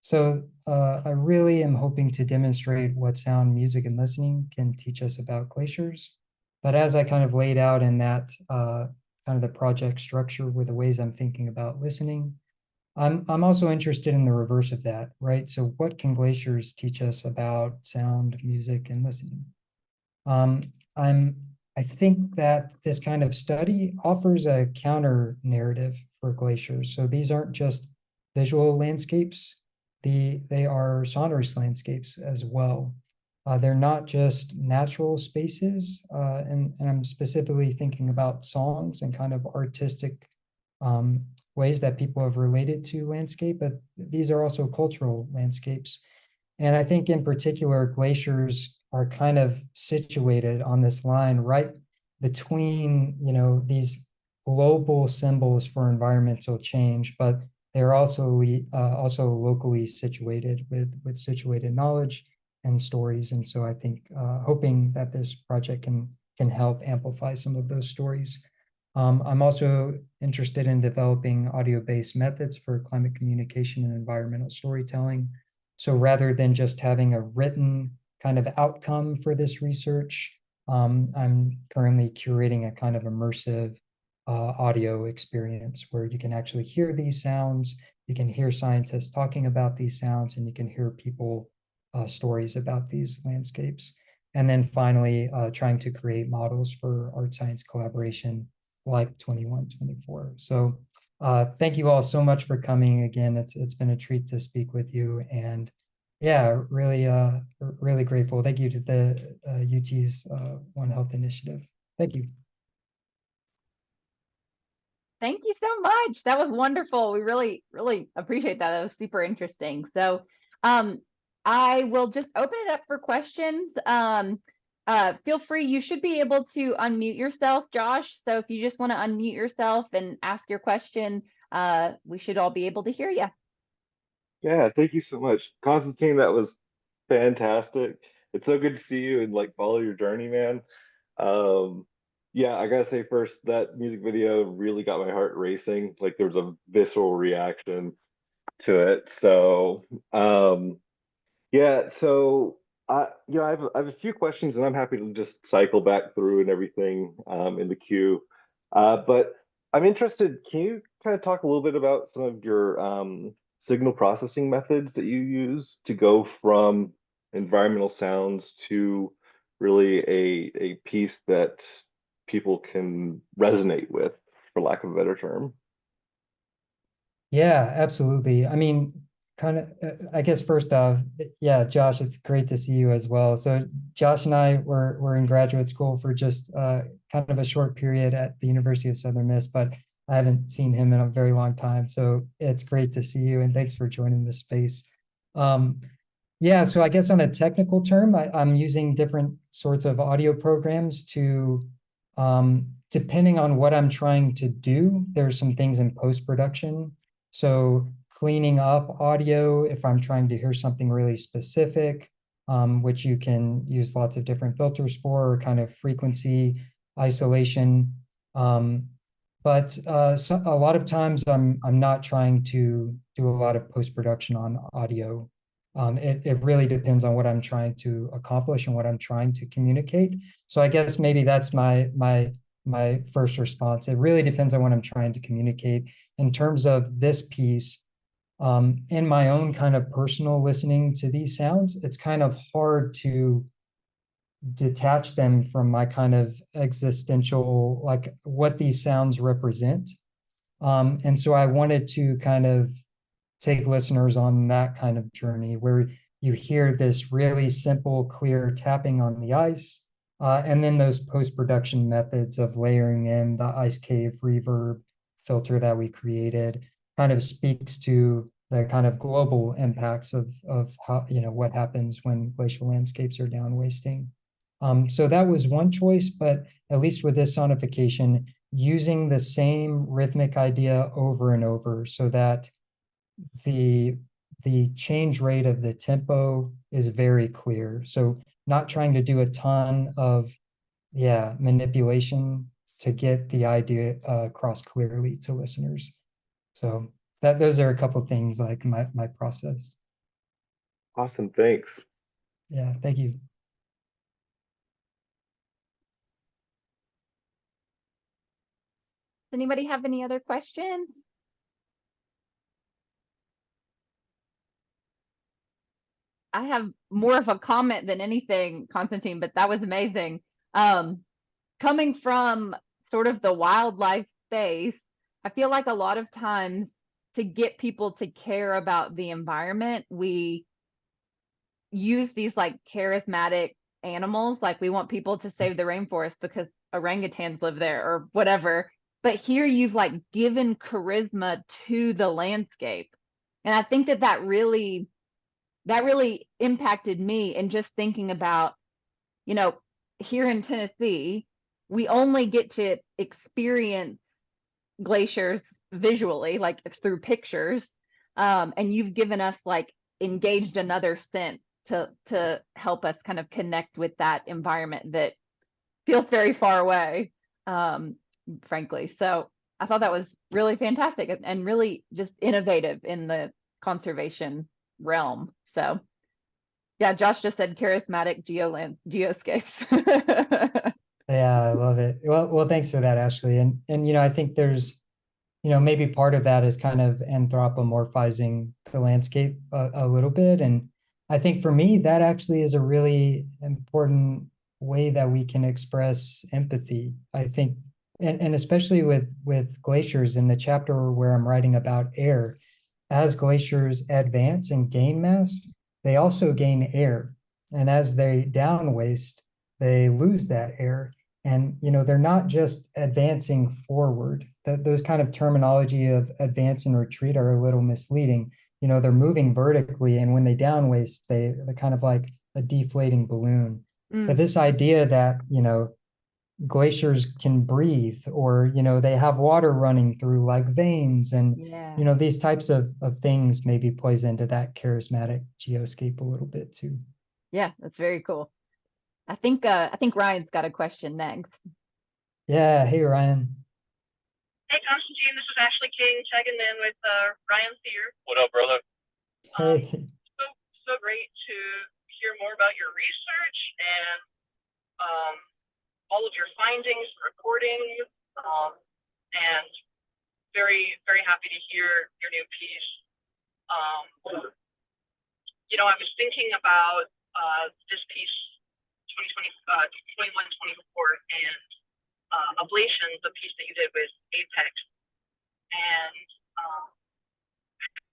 So I really am hoping to demonstrate what sound, music, and listening can teach us about glaciers. But as I kind of laid out in that kind of the project structure with the ways I'm thinking about listening, I'm also interested in the reverse of that, right? So what can glaciers teach us about sound, music, and listening? Um, I'm I think that this kind of study offers a counter narrative for glaciers. So these aren't just visual landscapes, they are sonorous landscapes as well. They're not just natural spaces, and I'm specifically thinking about songs and kind of artistic ways that people have related to landscape, but these are also cultural landscapes. And I think in particular, glaciers are kind of situated on this line right between, these global symbols for environmental change, but they're also locally situated with situated knowledge and stories. And so I think hoping that this project can help amplify some of those stories. I'm also interested in developing audio-based methods for climate communication and environmental storytelling. So rather than just having a written kind of outcome for this research, I'm currently curating a kind of immersive audio experience where you can actually hear these sounds, you can hear scientists talking about these sounds, and you can hear people stories about these landscapes. And then finally, trying to create models for art science collaboration like 2124. So thank you all so much for coming again. It's been a treat to speak with you, and yeah, really grateful. Thank you to the UT's One Health initiative. Thank you. Thank you so much. That was wonderful. We really appreciate that. That was super interesting. So I will just open it up for questions. Feel free. You should be able to unmute yourself, Josh. So if you just want to unmute yourself and ask your question, we should all be able to hear you. Yeah, thank you so much. Konstantine, that was fantastic. It's so good to see you and like follow your journey, man. Um, yeah, I gotta say first, that music video really got my heart racing. Like there was a visceral reaction to it. Yeah, so I have a few questions and I'm happy to just cycle back through and everything in the queue. But I'm interested, can you kind of talk a little bit about some of your signal processing methods that you use to go from environmental sounds to really a piece that people can resonate with, for lack of a better term? Yeah, absolutely. I mean, kind of, I guess first off, yeah, Josh, it's great to see you as well. So Josh and I were in graduate school for just kind of a short period at the University of Southern Miss, but I haven't seen him in a very long time. So it's great to see you, and thanks for joining this space. Um, yeah, so I guess on a technical term, I'm using different sorts of audio programs to, depending on what I'm trying to do, there's some things in post-production. So cleaning up audio, if I'm trying to hear something really specific, which you can use lots of different filters for, or kind of frequency isolation. But so a lot of times I'm not trying to do a lot of post-production on audio. It really depends on what I'm trying to accomplish and what I'm trying to communicate. So I guess maybe that's my first response. It really depends on what I'm trying to communicate. In terms of this piece, in my own kind of personal listening to these sounds, it's kind of hard to detach them from my kind of existential, like what these sounds represent. And so I wanted to kind of take listeners on that kind of journey where you hear this really simple, clear tapping on the ice, and then those post-production methods of layering in the ice cave reverb filter that we created kind of speaks to the kind of global impacts of how, what happens when glacial landscapes are down wasting. So that was one choice, but at least with this sonification, using the same rhythmic idea over and over so that the change rate of the tempo is very clear. So not trying to do a ton of manipulation to get the idea across clearly to listeners. So those are a couple of things like my process. Awesome, thanks. Yeah, thank you. Does anybody have any other questions? I have more of a comment than anything, Konstantine, but that was amazing. Coming from sort of the wildlife space, I feel like a lot of times to get people to care about the environment, we use these like charismatic animals. Like we want people to save the rainforest because orangutans live there or whatever. But here you've like given charisma to the landscape. And I think that really impacted me in just thinking about, you know, here in Tennessee, we only get to experience glaciers visually, like through pictures. And you've given us like engaged another sense to help us kind of connect with that environment that feels very far away, frankly. So I thought that was really fantastic and really just innovative in the conservation realm. So yeah, Josh just said charismatic geoscapes. Yeah, I love it. Well, thanks for that, Ashley. And I think there's, maybe part of that is kind of anthropomorphizing the landscape a little bit. And I think for me, that actually is a really important way that we can express empathy. I think, and especially with glaciers in the chapter where I'm writing about air, as glaciers advance and gain mass, they also gain air. And as they down waste, they lose that air. And they're not just advancing forward. Those kind of terminology of advance and retreat are a little misleading. They're moving vertically, and when they down waste, they're kind of like a deflating balloon. But this idea that glaciers can breathe, or they have water running through like veins, and these types of things maybe plays into that charismatic geoscape a little bit too. Yeah, that's very cool. I think Ryan's got a question next. Yeah, hey Ryan. Hey Konstantine, this is Ashley King checking in with Ryan's here. What up, brother? Hey. So great to hear more about your research and all of your findings, recordings, and very, very happy to hear your new piece. I was thinking about this piece, 21-24, and Ablations, the piece that you did with Apex, and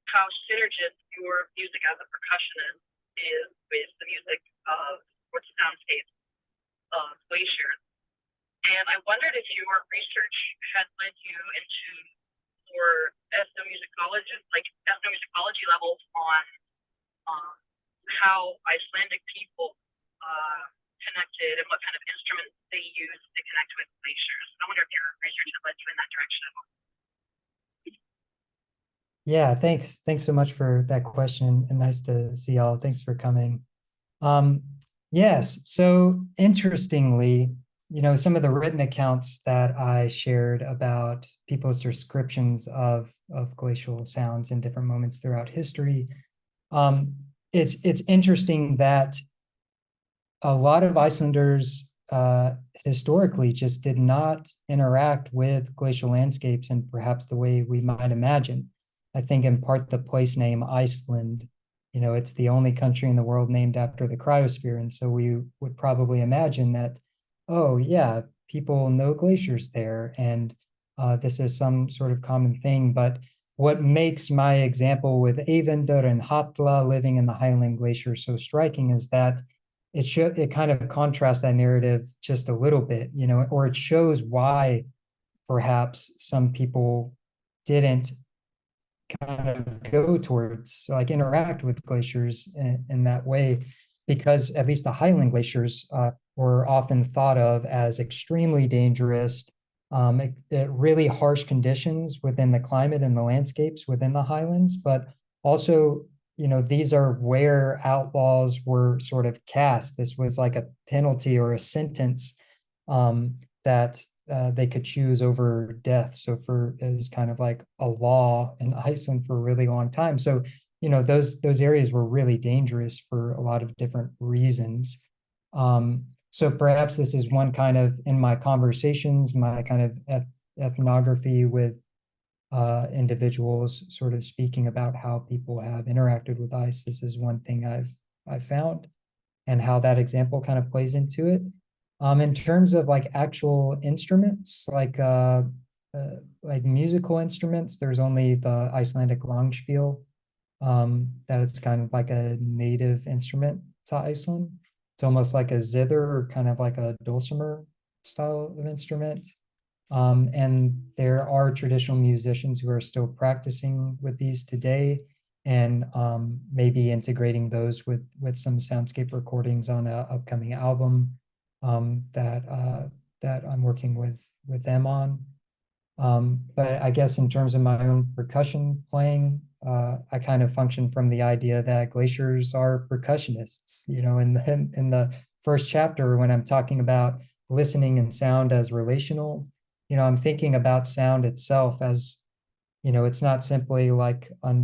how synergistic your music as a percussionist is with the music of or the soundscapes of Glaciers. And I wondered if your research had led you into more ethnomusicology levels on how Icelandic people connected and what kind of instruments they used to connect with glaciers. I wonder if your research had led you in that direction at all. Yeah, thanks. Thanks so much for that question, and nice to see y'all. Thanks for coming. Yes, so interestingly, some of the written accounts that I shared about people's descriptions of glacial sounds in different moments throughout history, it's interesting that a lot of Icelanders historically just did not interact with glacial landscapes in perhaps the way we might imagine. I think in part the place name Iceland, it's the only country in the world named after the cryosphere. And so we would probably imagine that, oh yeah, people know glaciers there, and this is some sort of common thing. But what makes my example with Eyvindur and Halla living in the Highland Glacier so striking is that it kind of contrasts that narrative just a little bit, or it shows why perhaps some people didn't kind of go towards like interact with glaciers in that way, because at least the Highland glaciers were often thought of as extremely dangerous, really harsh conditions within the climate and the landscapes within the highlands, but also, these are where outlaws were sort of cast. This was like a penalty or a sentence that they could choose over death. So it was kind of like a law in Iceland for a really long time. So, those areas were really dangerous for a lot of different reasons. So perhaps this is one kind of, in my conversations, my kind of ethnography with individuals sort of speaking about how people have interacted with ice. This is one thing I've found, and how that example kind of plays into it. In terms of like actual instruments, like musical instruments, there's only the Icelandic langspiel, that it's kind of like a native instrument to Iceland. It's almost like a zither, or kind of like a dulcimer style of instrument. And there are traditional musicians who are still practicing with these today, and maybe integrating those with some soundscape recordings on an upcoming album that I'm working with them on. But I guess in terms of my own percussion playing, I kind of function from the idea that glaciers are percussionists. In the first chapter, when I'm talking about listening and sound as relational, I'm thinking about sound itself as, it's not simply like a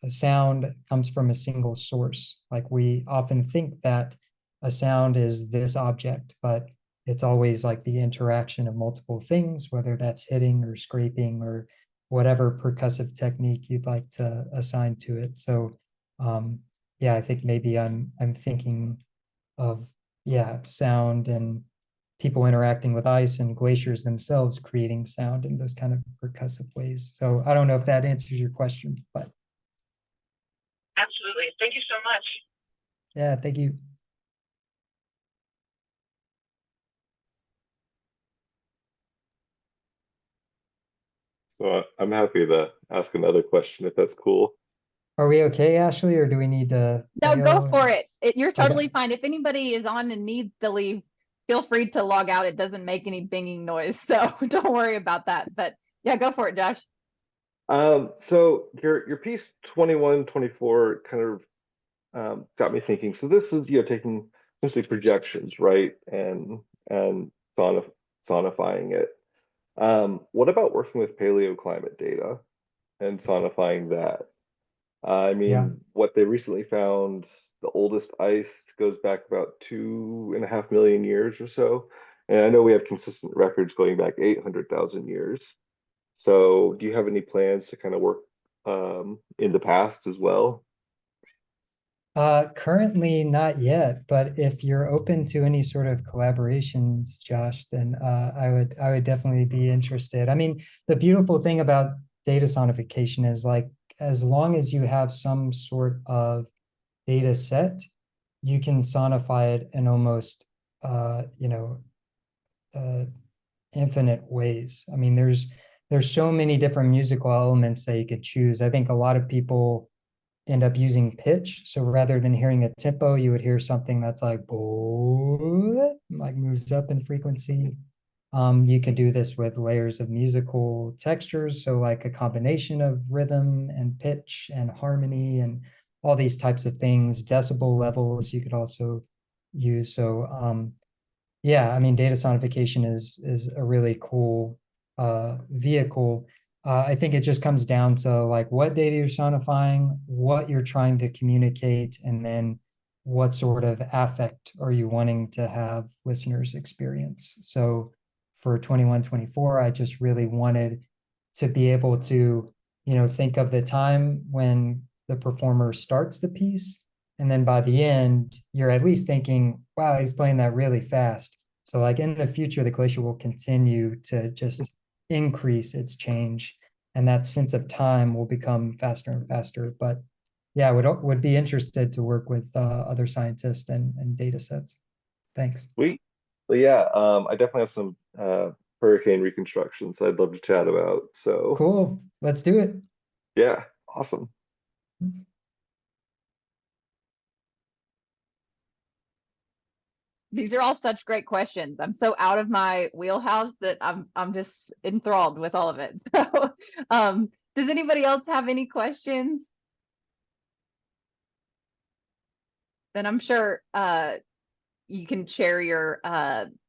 sound comes from a single source. Like we often think that a sound is this object, but it's always like the interaction of multiple things, whether that's hitting or scraping or whatever percussive technique you'd like to assign to it. So yeah, I think maybe I'm thinking of, sound and people interacting with ice, and glaciers themselves creating sound in those kind of percussive ways. So I don't know if that answers your question, but. Absolutely. Thank you so much. Yeah, thank you. So I'm happy to ask another question if that's cool. Are we okay, Ashley, or do we need to No, bail? go for it. You're totally Okay. fine. If anybody is on and needs to leave, feel free to log out. It doesn't make any binging noise, so don't worry about that. But yeah, go for it, Josh. So your piece 21-24 kind of got me thinking. So this is taking essentially projections, right, and sonifying it. What about working with paleoclimate data and sonifying that? I Yeah. mean, what they recently found, the oldest ice goes back about 2.5 million years or so. And I know we have consistent records going back 800,000 years. So do you have any plans to kind of work in the past as well? Currently not yet, but if you're open to any sort of collaborations, Josh, then I would definitely be interested. I mean, the beautiful thing about data sonification is like, as long as you have some sort of data set, you can sonify it in almost infinite ways. I mean, there's so many different musical elements that you could choose. I think a lot of people end up using pitch. So rather than hearing a tempo, you would hear something that's like moves up in frequency. You can do this with layers of musical textures. So like a combination of rhythm and pitch and harmony and all these types of things. Decibel levels you could also use. So yeah, I mean, data sonification is a really cool vehicle. I think it just comes down to like what data you're sonifying, what you're trying to communicate, and then what sort of affect are you wanting to have listeners experience. So for 21-24, I just really wanted to be able to, think of the time when the performer starts the piece. And then by the end, you're at least thinking, wow, he's playing that really fast. So like in the future, the glacier will continue to just increase its change, and that sense of time will become faster and faster. But yeah, would be interested to work with other scientists and data sets. Thanks. Sweet. Well, yeah, I definitely have some hurricane reconstructions I'd love to chat about. So Cool. Let's do it. yeah, awesome. these are all such great questions. I'm so out of my wheelhouse that I'm just enthralled with all of it. So, does anybody else have any questions? Then I'm sure you can share your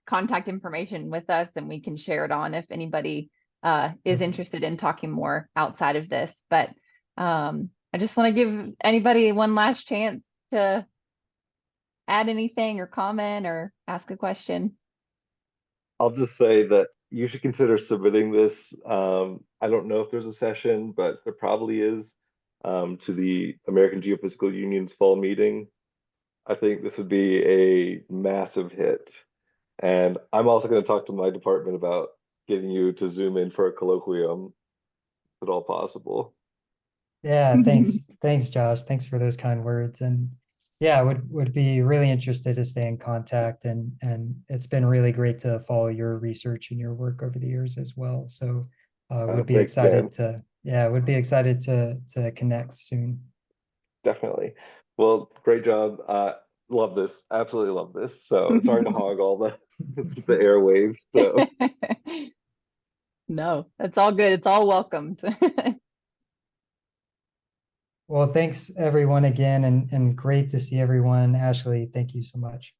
contact information with us, and we can share it on if anybody is interested in talking more outside of this. But I just want to give anybody one last chance to add anything or comment or ask a question. I'll just say that you should consider submitting this. I don't know if there's a session, but there probably is, to the American Geophysical Union's fall meeting. I think this would be a massive hit. And I'm also going to talk to my department about getting you to Zoom in for a colloquium, if at all possible. Yeah, thanks, Josh. Thanks for those kind words. And yeah, would be really interested to stay in contact. And it's been really great to follow your research and your work over the years as well. So would be Thanks, excited Dan. would be excited to connect soon. Definitely. Well, great job. Love this. Absolutely love this. So sorry to hog all the the airwaves. So No, that's all good. It's all welcomed. Well, thanks everyone again, and great to see everyone. Ashley, thank you so much.